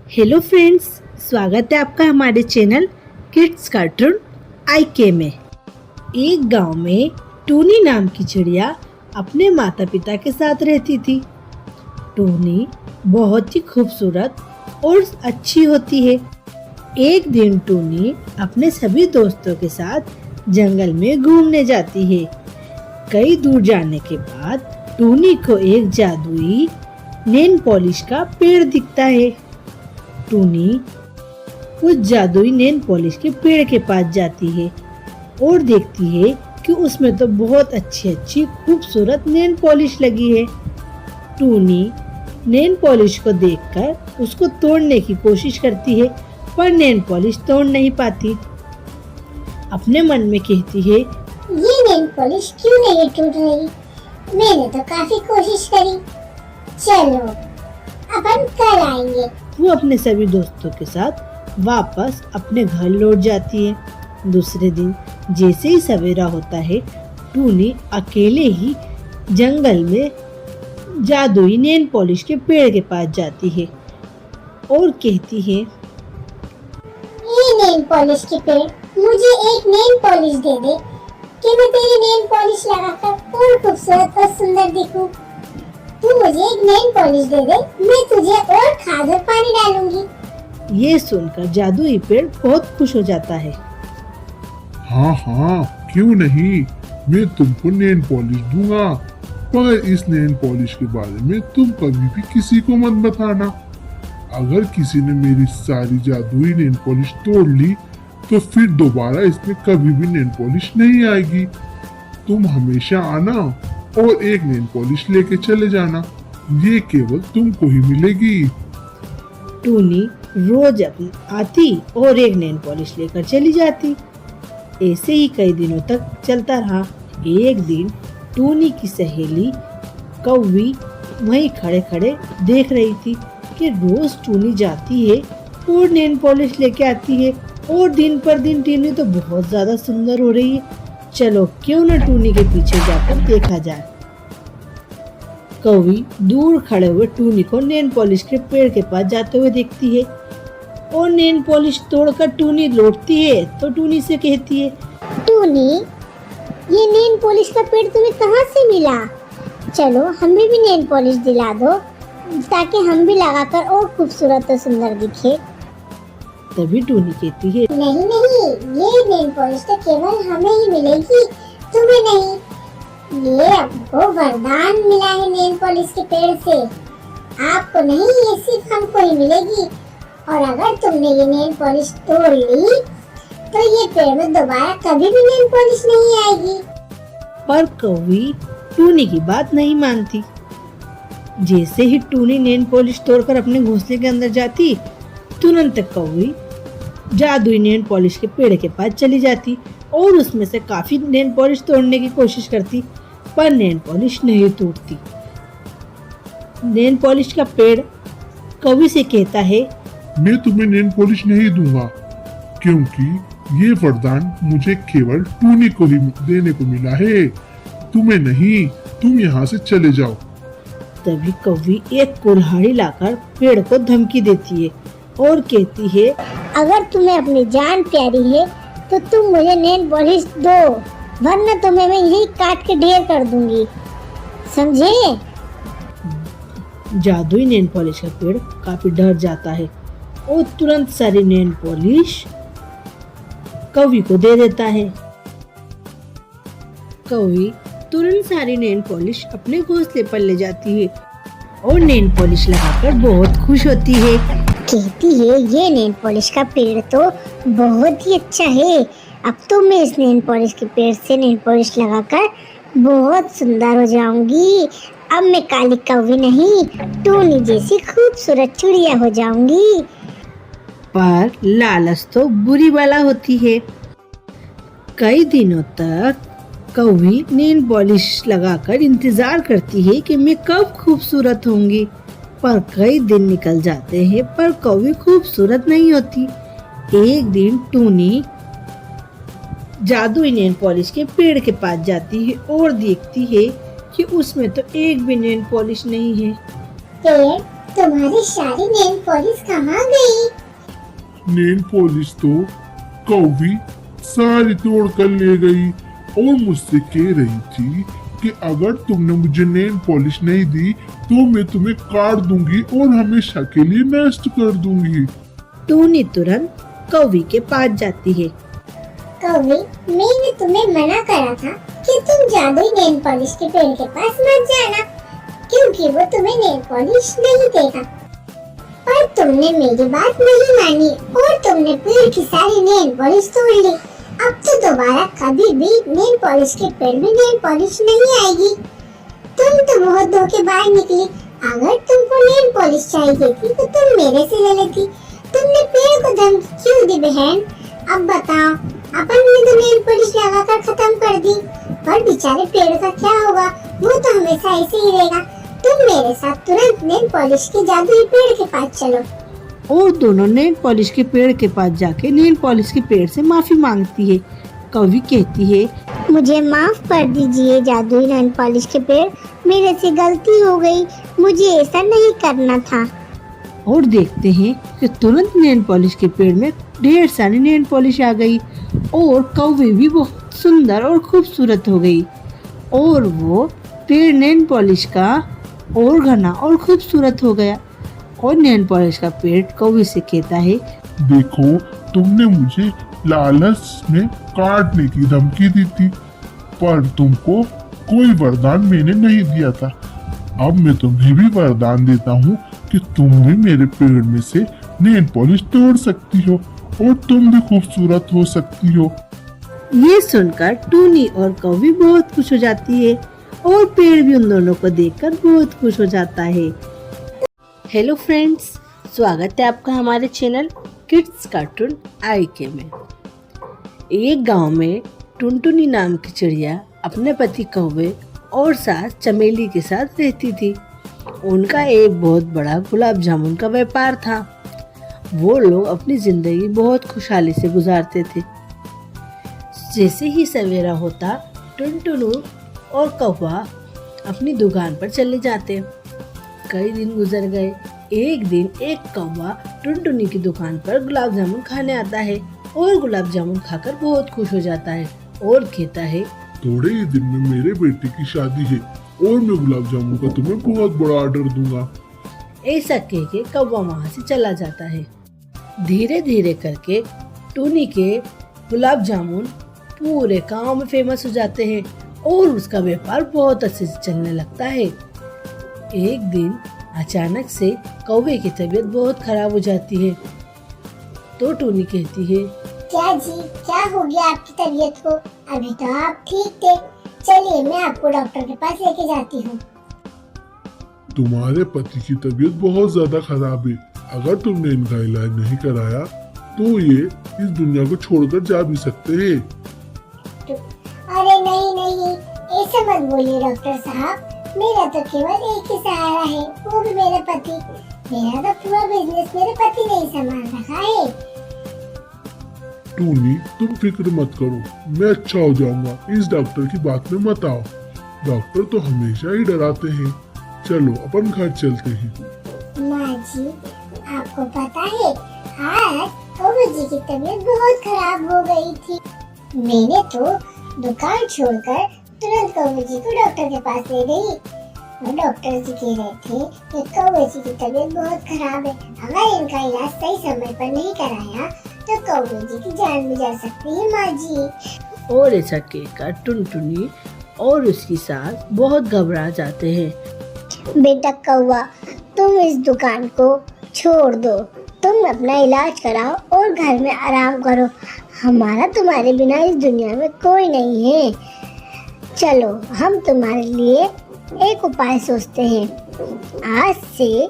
Hello friends, स्वागत है आपका हमारे चैनल किड्स कार्टून IK में। एक गांव में टूनी नाम की चिड़िया अपने माता पिता के साथ रहती थी। टूनी बहुत ही खूबसूरत और अच्छी होती है। एक दिन टूनी अपने सभी दोस्तों के साथ जंगल में घूमने जाती है। कई दूर जाने के बाद टूनी को एक जादुई नेल पॉलिश का पेड़ दिखता है। टूनी उस जादुई नेल पॉलिश के पेड़ के पास जाती है और देखती है कि उसमें तो बहुत अच्छी खूबसूरत नेल पॉलिश लगी है। टूनी नेल पॉलिश को देखकर उसको तोड़ने की कोशिश करती है, पर नेल पॉलिश तोड़ नहीं पाती। अपने मन में कहती है, ये नेल पॉलिश क्यों नहीं टूट रही? मैंने तो काफी कोशिश करी। चलो अपन कल आएंगे। वो अपने सभी दोस्तों के साथ वापस अपने घर लौट जाती है। दूसरे दिन जैसे ही सवेरा होता है, टूनी अकेले ही जंगल में जादुई नेल पॉलिश के पेड़ के पास जाती है और कहती है, ये नेल पॉलिश के पेड़, मुझे एक नेल पॉलिश दे दे कि मैं तेरी नेल पॉलिश लगाकर और खूबसूरत और सुंदर दिखूं। तू मुझे एक नेल पॉलिश दे दे, मैं तुझे और खाद और पानी डालूंगी। ये सुनकर जादुई पेड़ बहुत खुश हो जाता है। हाँ, क्यों नहीं, मैं तुमको नेल पॉलिश दूंगा, पर इस नेल पॉलिश के बारे में तुम कभी भी किसी को मत बताना। अगर किसी ने मेरी सारी जादुई नेल पॉलिश तोड़ ली तो फिर दोबारा इसमें कभी भी नेल पॉलिश नहीं आएगी। तुम हमेशा आना और एक नेल पॉलिश लेके चले जाना, ये केवल तुमको ही मिलेगी। टूनी रोज अपनी आती और एक नेल पॉलिश लेकर चली जाती। ऐसे ही कई दिनों तक चलता रहा। एक दिन टूनी की सहेली कौवी वहीं खड़े खड़े देख रही थी कि रोज टूनी जाती है और नेल पॉलिश लेके आती है और दिन पर दिन टूनी तो बहुत ज्यादा सुंदर हो रही है। चलो क्यों न टूनी के पीछे जाकर देखा जाए। कौवी दूर खड़े हुए टूनी को नेल पॉलिश के पेड़ के पास जाते हुए देखती है और नेल पॉलिश तोड़कर टूनी लौटती है तो टूनी से कहती है, टूनी, ये नेल पॉलिश का पेड़ तुम्हें कहाँ से मिला? चलो हमें भी नेल पॉलिश दिला दो ताकि हम भी लगाकर और खूबसूरत और सुंदर दिखे। तभी टूनी कहती है, नहीं, ये नेल पॉलिश तो केवल हमें ही मिलेगी, तुम्हें नहीं। ये आपको वरदान मिला है नेल पॉलिश के पेड़ से। आपको नहीं, ये सिर्फ हमको ही मिलेगी। और अगर तुमने ये नेल पॉलिश तोड़ ली तो ये पेड़ में दोबारा कभी भी नेल पॉलिश नहीं आएगी। पर कौवी टूनी की बात नहीं मानती। जैसे ही टूनी नेल पॉलिश तोड़कर अपने घोंसले के अंदर जाती, तुरंत कौवी जादुई नेल पॉलिश के पेड़ के पास चली जाती और उसमें से काफी नेल पॉलिश तोड़ने की कोशिश करती, पर नेल पॉलिश नहीं टूटती। नेल पॉलिश का पेड़ कौवी से कहता है, मैं तुम्हें नेल पॉलिश नहीं दूंगा, क्योंकि ये वरदान मुझे केवल टूनी को ही देने को मिला है, तुम्हें नहीं। तुम यहाँ से चले जाओ। तभी कौवी एक कुल्हाड़ी लाकर पेड़ को धमकी देती है और कहती है, अगर तुम्हें अपनी जान प्यारी है तो तुम मुझे नेल पॉलिश दो, वरना तुम्हें मैं यही काट के ढेर कर दूंगी, समझे? जादुई नेल पॉलिश का पेड़ काफी डर जाता है और तुरंत सारी नेल पॉलिश कौवी को दे देता है। कौवी तुरंत सारी नेल पॉलिश अपने घोंसले पर ले जाती है और नेल पॉलिश लगाकर बहुत खुश होती है। कहती है, ये नेल पॉलिश का पेड़ तो बहुत ही अच्छा है। अब तो मैं इस नेल पॉलिश के पेड़ से नेल पॉलिश लगाकर बहुत सुंदर हो जाऊंगी। अब मैं काली कौवी नहीं, टूनी जैसी खूबसूरत चिड़िया हो जाऊंगी। पर लालच तो बुरी बला होती है। कई दिनों तक कौवी नेल पॉलिश लगाकर इंतजार करती है कि मैं कब खूबसूरत होंगी, पर कई दिन निकल जाते हैं पर कौवी खूबसूरत नहीं होती। एक दिन टूनी जादुई नेल पॉलिश के पेड़ के पास जाती है और देखती है कि उसमें तो एक भी नेल पॉलिश नहीं है। पेड़, तुम्हारी सारी नेल पॉलिश कहाँ गई? नेल पॉलिश तो कौवी सारी तोड़ कर ले गई और मुझसे कह रही थी कि अगर तुमने मुझे नेल पॉलिश नहीं दी तो मैं तुम्हें काट दूंगी और हमेशा के लिए नष्ट कर दूंगी। टूनी तुरंत कौवी के पास जाती है। कौवी, मैंने तुम्हें मना करा था कि तुम जादुई नेल पॉलिश के पेड़ के पास मत जाना, क्योंकि वो तुम्हें नेल पॉलिश नहीं देगा। पर तुमने मेरी बात नहीं मानी और तुमने पेड़ की सारी नेल पॉलिश तोड़ ली। अब तो दोबारा कभी भी नेल पॉलिश के पेड़ में नेल पॉलिश नहीं आएगी। तुम तो बहुत धोखेबाज निकली। अगर तुमको नेल पॉलिश चाहिए थी तो तुम मेरे से ले लेती। तुमने पेड़ को धमकी क्यों दी बहन? अब बताओ, अपन ने तो नेल पॉलिश लगाकर खत्म कर दी, पर बेचारे पेड़ का क्या होगा? वो तो हमेशा ऐसे ही रहेगा। तुम मेरे साथ तुरंत नेल पॉलिश के जादुई पेड़ के पास चलो। और दोनों नेल पॉलिश के पेड़ के पास जाके नेल पॉलिश के पेड़ से माफी मांगती है। कौवी कहती है, मुझे माफ कर दीजिए जादुई नेल पॉलिश के पेड़, मेरे से गलती हो गई, मुझे ऐसा नहीं करना था। और देखते हैं कि तुरंत नेल पॉलिश के पेड़ में ढेर सारी नेल पॉलिश आ गई और कौवी भी बहुत सुंदर और खूबसूरत हो गई और वो पेड़ नेल पॉलिश का और घना और खूबसूरत हो गया। और नेल पॉलिश का पेड़ कौवी से कहता है, देखो, तुमने मुझे लालच में काटने की धमकी दी थी, पर तुमको कोई वरदान मैंने नहीं दिया था। अब मैं तुम्हें भी वरदान देता हूँ कि तुम भी मेरे पेड़ में से नेल पॉलिश तोड़ सकती हो और तुम भी खूबसूरत हो सकती हो। ये सुनकर टूनी और कौवी बहुत खुश हो जाती है और पेड़ भी उन दोनों को देखकर बहुत खुश हो जाता है। हेलो फ्रेंड्स, स्वागत है आपका हमारे चैनल किड्स कार्टून IK में। एक गांव में टुनटुनी नाम की चिड़िया अपने पति कौवे और सास चमेली के साथ रहती थी। उनका एक बहुत बड़ा गुलाब जामुन का व्यापार था। वो लोग अपनी जिंदगी बहुत खुशहाली से गुजारते थे। जैसे ही सवेरा होता, टुनटुनू और कौवा अपनी दुकान पर चले जाते। कई दिन गुजर गए। एक दिन एक कौवा टुनटुनी की दुकान पर गुलाब जामुन खाने आता है और गुलाब जामुन खाकर बहुत खुश हो जाता है और कहता है, थोड़े ही दिन में मेरे बेटे की शादी है और मैं गुलाब जामुन का तुम्हें बहुत बड़ा ऑर्डर दूंगा। ऐसा कह के कौवा वहाँ से चला जाता है। धीरे धीरे करके टूनी के गुलाब जामुन पूरे गांव में फेमस हो जाते हैं और उसका व्यापार बहुत अच्छे से चलने लगता है। एक दिन अचानक से कौवे की तबीयत बहुत खराब हो जाती है। तो टूनी कहती है, क्या जी, क्या हो गया आपकी तबीयत को? अभी तो आप ठीक थे। चलिए मैं आपको डॉक्टर के पास लेके जाती हूँ। तुम्हारे पति की तबीयत बहुत ज्यादा खराब है। अगर तुमने इनका इलाज नहीं कराया तो ये इस दुनिया को छोड़कर जा भी सकते हैं। अरे नहीं नहीं, ऐसे मत बोलिए डॉक्टर साहब। मेरा तो केवल एक ही सहारा है, वो भी मेरे पति। मेरा तो पूरा बिजनेस मेरे पति ने ही संभाल रखा है। टूनी, तुम फिक्र मत करो, मैं अच्छा हो जाऊंगा। इस डॉक्टर की बात में मत आओ। डॉक्टर तो हमेशा ही डराते हैं। चलो अपन घर चलते हैं। माँ जी, आपको पता है आज कौवे जी की तबीयत बहुत खराब हो गई थी। मैंने तो दुकान छोड़कर तुरंत कौवे जी को डॉक्टर के पास ले गई। और डॉक्टर जी कह रहे थे कि कौवे जी की तबीयत बहुत खराब है, अगर इनका इलाज सही समय पर नहीं कराया तो कौवे जी की जान भी जा सकती है माँ जी। और ऐसा कहकर टुनटुनी और उसकी सास बहुत घबरा जाते हैं। बेटा कौवा, तुम इस दुकान को छोड़ दो, तुम अपना इलाज कराओ और घर में आराम करो। हमारा तुम्हारे बिना इस दुनिया में कोई नहीं है। चलो हम तुम्हारे लिए एक उपाय सोचते हैं। आज से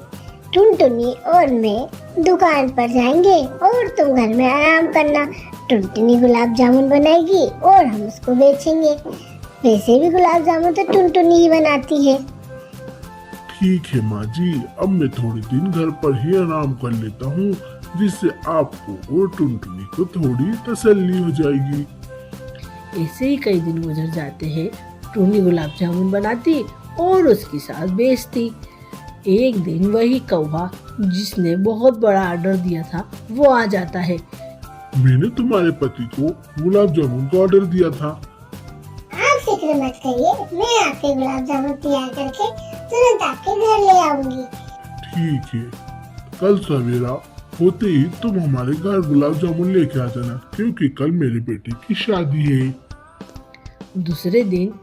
टुनटुनी और मैं दुकान पर जाएंगे और तुम घर में आराम करना। टुनटुनी गुलाब जामुन बनाएगी और हम उसको बेचेंगे। वैसे भी गुलाब जामुन तो टुनटुनी ही बनाती है। ठीक है माँ जी, अब मैं थोड़े दिन घर पर ही आराम कर लेता हूँ, जिससे आपको और टुनटुनी को थोड़ी तसल्ली हो जाएगी। ऐसे ही कई दिन गुजर जाते हैं। टूनी गुलाब जामुन बनाती और उसकी सास बेचती। एक दिन वही कौवा जिसने बहुत बड़ा ऑर्डर दिया था वो आ जाता है। मैंने तुम्हारे पति को गुलाब जामुन का ऑर्डर दिया था। आप फिक्र मत करिए, मैं आपके गुलाब जामुन तैयार करके तुरंत आपके घर ले आऊंगी। ठीक है, कल सवेरा होते ही तुम हमारे घर गुलाब जामुन लेके आ जाना, क्योंकि कल मेरे बेटे की शादी है। दूसरे दिन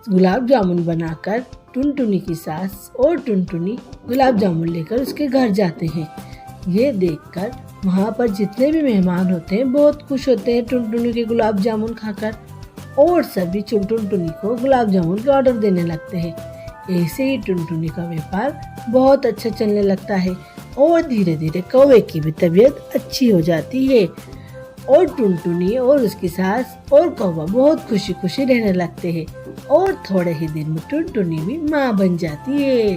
गुलाब जामुन बनाकर टुनटुनी की सास और टुनटुनी गुलाब जामुन लेकर उसके घर जाते हैं। ये देखकर वहाँ पर जितने भी मेहमान होते हैं बहुत खुश होते हैं टुनटुनी के गुलाब जामुन खाकर, और सभी टुनटुनी को गुलाब जामुन के ऑर्डर देने लगते हैं। ऐसे ही टुनटुनी का व्यापार बहुत अच्छा चलने लगता है और धीरे धीरे कौवे की भी तबीयत अच्छी हो जाती है और टुनटुनी और उसकी सास और कौवा बहुत खुशी खुशी रहने लगते हैं और थोड़े ही दिन में टुनटुनी भी माँ बन जाती है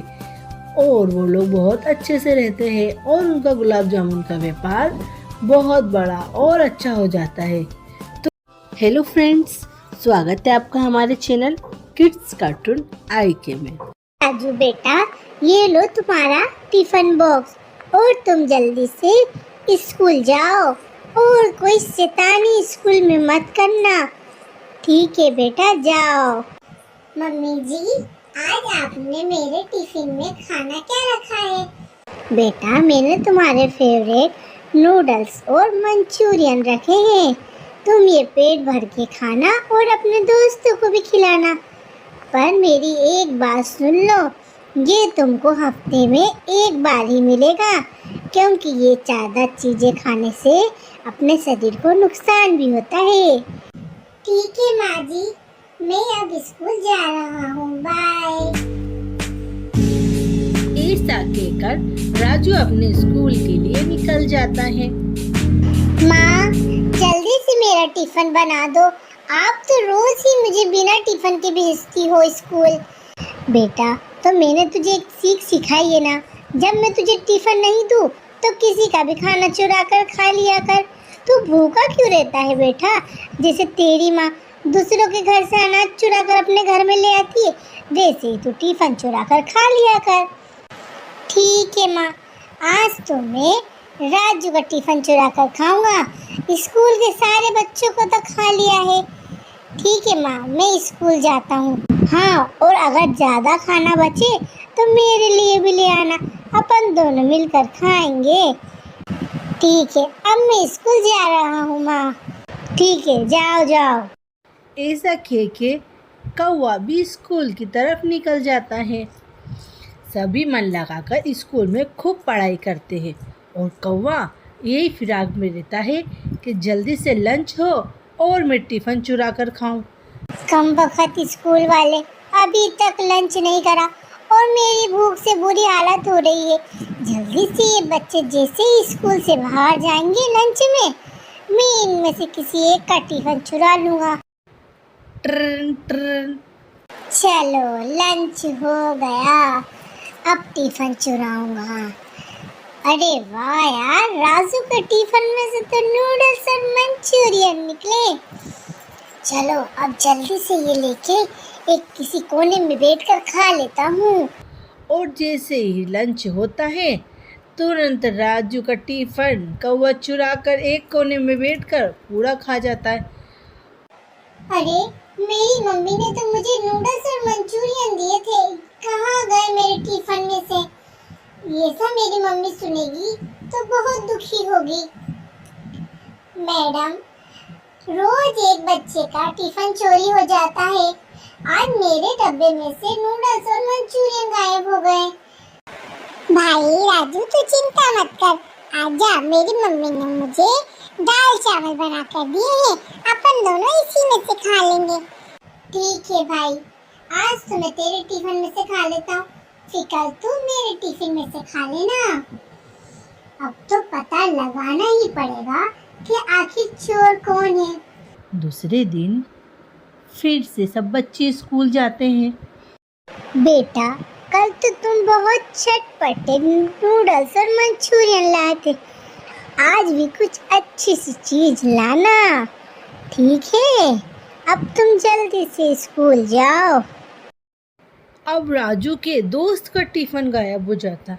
और वो लोग बहुत अच्छे से रहते हैं और उनका गुलाब जामुन का व्यापार बहुत बड़ा और अच्छा हो जाता है। तो हेलो फ्रेंड्स, स्वागत है आपका हमारे चैनल किड्स कार्टून IK में। राजू बेटा, ये लो तुम्हारा टिफिन बॉक्स और तुम जल्दी से स्कूल जाओ और कोई शैतानी स्कूल में मत करना। ठीक है बेटा, जाओ। मम्मी जी, आज आपने मेरे टिफिन में खाना क्या रखा है? बेटा, मैंने तुम्हारे फेवरेट नूडल्स और मंचूरियन रखे हैं। तुम ये पेट भर के खाना और अपने दोस्तों को भी खिलाना। पर मेरी एक बात सुन लो, ये तुमको हफ्ते में एक बार ही मिलेगा, क्योंकि ये ज़्यादा चीज़ें खाने से अपने शरीर को नुकसान भी होता है। ठीक है माँ जी, मैं अब स्कूल जा रहा हूँ, बाय। ऐसा कहकर राजू अपने स्कूल के लिए निकल जाता है। माँ, जल्दी से मेरा टिफिन बना दो। आप तो रोज ही मुझे बिना टिफिन के भेजती हो स्कूल। बेटा, तो मैंने तुझे एक सीख सिखाई है ना, जब मैं तुझे टिफिन नहीं दूँ तो किसी का भी खाना चुरा कर खा लिया कर। तू भूखा क्यों रहता है बेटा? जैसे तेरी माँ दूसरों के घर से अनाज चुरा कर अपने घर में ले आती है, वैसे ही तू टिफिन चुरा कर खा लिया कर। ठीक है माँ, आज तो मैं राजू का टिफिन चुरा कर खाऊंगा। स्कूल के सारे बच्चों को तो खा लिया है। ठीक है माँ, मैं स्कूल जाता हूँ। हाँ, और अगर ज़्यादा खाना बचे तो मेरे लिए भी ले आना, अपन दोनों मिलकर खाएंगे। ठीक है, अब मैं स्कूल जा रहा हूँ माँ। ठीक है, जाओ जाओ। ऐसा कह के कौवा भी स्कूल की तरफ निकल जाता है। सभी मन लगाकर स्कूल में खूब पढ़ाई करते हैं और कौवा यही फिराक में रहता है कि जल्दी से लंच हो और मैं टिफिन चुरा कर खाऊं। कम वक्त स्कूल वाले अभी तक लंच नहीं करा और मेरी भूख से बुरी हालत हो रही है। जल्दी से ये बच्चे जैसे ही स्कूल से बाहर जाएंगे लंच में, मैं इनमें से किसी एक का टिफिन चुरा लूँगा। Turn turn. चलो, लंच हो गया, अब टिफिन चुराऊंगा। अरे वाह यार, राजू के टिफिन में से तो नूडल्स और मंचूरियन निकले। चलो, अब जल्दी से ये लेके एक किसी कोने में बैठकर खा लेता हूँ। और जैसे ही लंच होता है तुरंत राजू का टिफिन कौवा चुरा कर एक कोने में बैठकर पूरा खा जाता है। अरे, मेरी मम्मी ने तो मुझे नूडल्स और मंचूरियन दिए थे, कहाँ गए मेरे टिफिन में से? ये सब मेरी मम्मी सुनेगी तो बहुत दुखी होगी। मैडम, रोज एक बच्चे का टिफिन चोरी हो जाता है। आज मेरे डब्बे में से नूडल्स और मंचूरियन गायब हो गए। भाई राजू, तू चिंता मत कर, आजा, मेरी मम्मी ने मुझे दाल चावल बना कर दिए हैं, अपन दोनों इसी में से खा लेंगे। ठीक है भाई, आज तो मैं तेरे टिफिन में से खा लेता हूँ, फिर कल तू मेरे टिफिन में से खा लेना। अब तो पता लगाना ही पड़ेगा कि आखिर चोर कौन है। दूसरे दिन फिर से सब बच्चे स्कूल जाते हैं। बेटा, कल तो तुम बहुत चटपटे नूडल्स और मंचूरियन लाए थे, आज भी कुछ अच्छी सी चीज लाना। ठीक है, अब तुम जल्दी से स्कूल जाओ। अब राजू के दोस्त का टिफिन गायब हो जाता।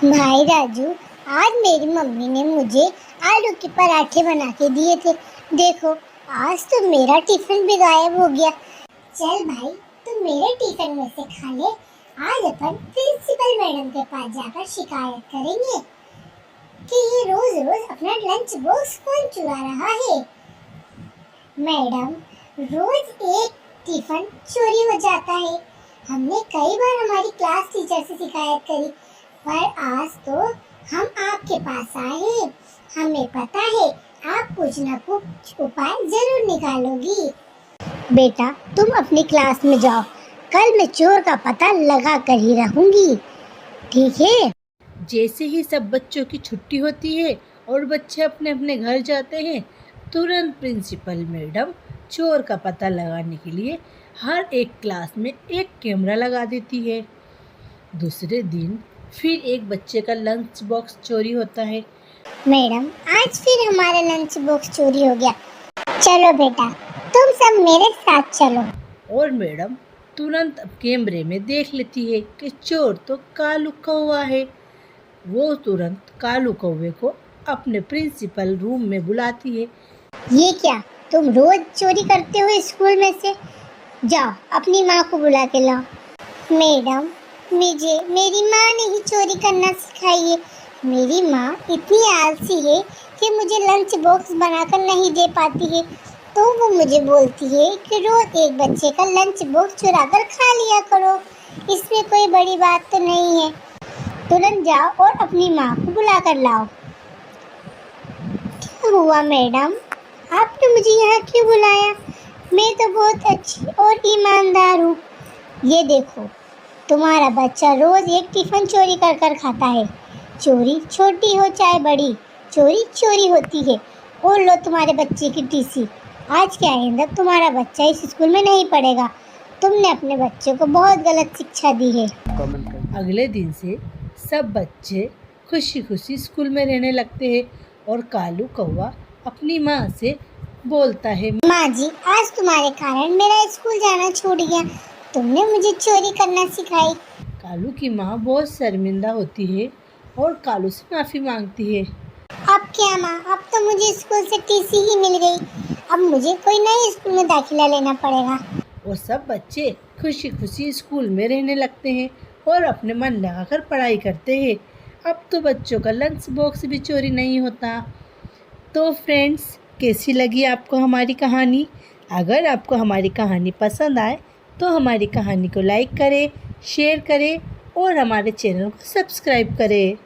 भाई राजू, आज मेरी मम्मी ने मुझे आलू के पराठे बना के दिए थे। देखो, आज तो मेरा टिफिन भी गायब हो गया। चल भाई, तुम मेरे टिफिन में से खा ले। आज अपन प्रिंसिपल मैडम के पास जाकर शिकायत करेंगे कि ये रोज रोज अपना लंच बॉक्स कौन चुरा रहा है। मैडम, रोज एक टिफिन चोरी हो जाता है। हमने कई बार हमारी क्लास टीचर से शिकायत करी, पर आज तो हम आपके पास आए हैं। हमें पता है आप कुछ न कुछ उपाय जरूर निकालोगी। बेटा, तुम अपनी क्लास में जाओ। कल मैं चोर का पता लगा कर ही रहूंगी, ठीक है? जैसे ही सब बच्चों की छुट्टी होती है और बच्चे अपने अपने घर जाते हैं, तुरंत प्रिंसिपल मैडम चोर का पता लगाने के लिए हर एक क्लास में एक कैमरा लगा देती है। दूसरे दिन फिर एक बच्चे का लंच बॉक्स चोरी होता है। मैडम, आज फिर हमारा लंच बॉक्स चोरी हो गया। चलो बेटा, तुम सब मेरे साथ चलो। और मैडम तुरंत अब कैमरे में देख लेती है कि चोर तो कालू कौवा है। वो तुरंत कालू कौवे को अपने प्रिंसिपल रूम में बुलाती है। ये क्या, तुम रोज चोरी करते हो स्कूल में से? जाओ, अपनी माँ को बुला के लाओ। मैडम, मुझे मेरी माँ ने ही चोरी करना सिखाई है। मेरी माँ इतनी आलसी है कि मुझे लंच बॉक्स बनाकर नहीं दे पाती है, तो वो मुझे बोलती है कि रोज एक बच्चे का लंच बॉक्स चुरा कर खा लिया करो। इसमें कोई बड़ी बात तो नहीं है। तुरंत जाओ और अपनी माँ को बुला कर लाओ। क्या हुआ मैडम, आपने मुझे यहाँ क्यों बुलाया? मैं तो बहुत अच्छी और ईमानदार हूँ। ये देखो, तुम्हारा बच्चा रोज एक टिफिन चोरी कर कर खाता है। चोरी छोटी हो चाहे बड़ी, चोरी चोरी होती है। और लो तुम्हारे बच्चे की टीसी। आज के आइंदा तुम्हारा बच्चा इस स्कूल में नहीं पढ़ेगा। तुमने अपने बच्चे को बहुत गलत शिक्षा दी है। अगले दिन से सब बच्चे खुशी खुशी स्कूल में रहने लगते हैं और कालू कौवा अपनी माँ से बोलता है, माँ जी, आज तुम्हारे कारण मेरा स्कूल जाना छूट गया। तुमने मुझे चोरी करना सिखाई। कालू की माँ बहुत शर्मिंदा होती है और कालू से माफ़ी मांगती है। अब क्या माँ, अब तो मुझे स्कूल से टीसी ही मिल गई। अब मुझे कोई नए स्कूल में दाखिला लेना पड़ेगा। और सब बच्चे खुशी खुशी स्कूल में रहने लगते हैं और अपने मन लगाकर पढ़ाई करते हैं। अब तो बच्चों का लंच बॉक्स भी चोरी नहीं होता। तो फ्रेंड्स, कैसी लगी आपको हमारी कहानी? अगर आपको हमारी कहानी पसंद आए तो हमारी कहानी को लाइक करें, शेयर करें और हमारे चैनल को सब्सक्राइब करें।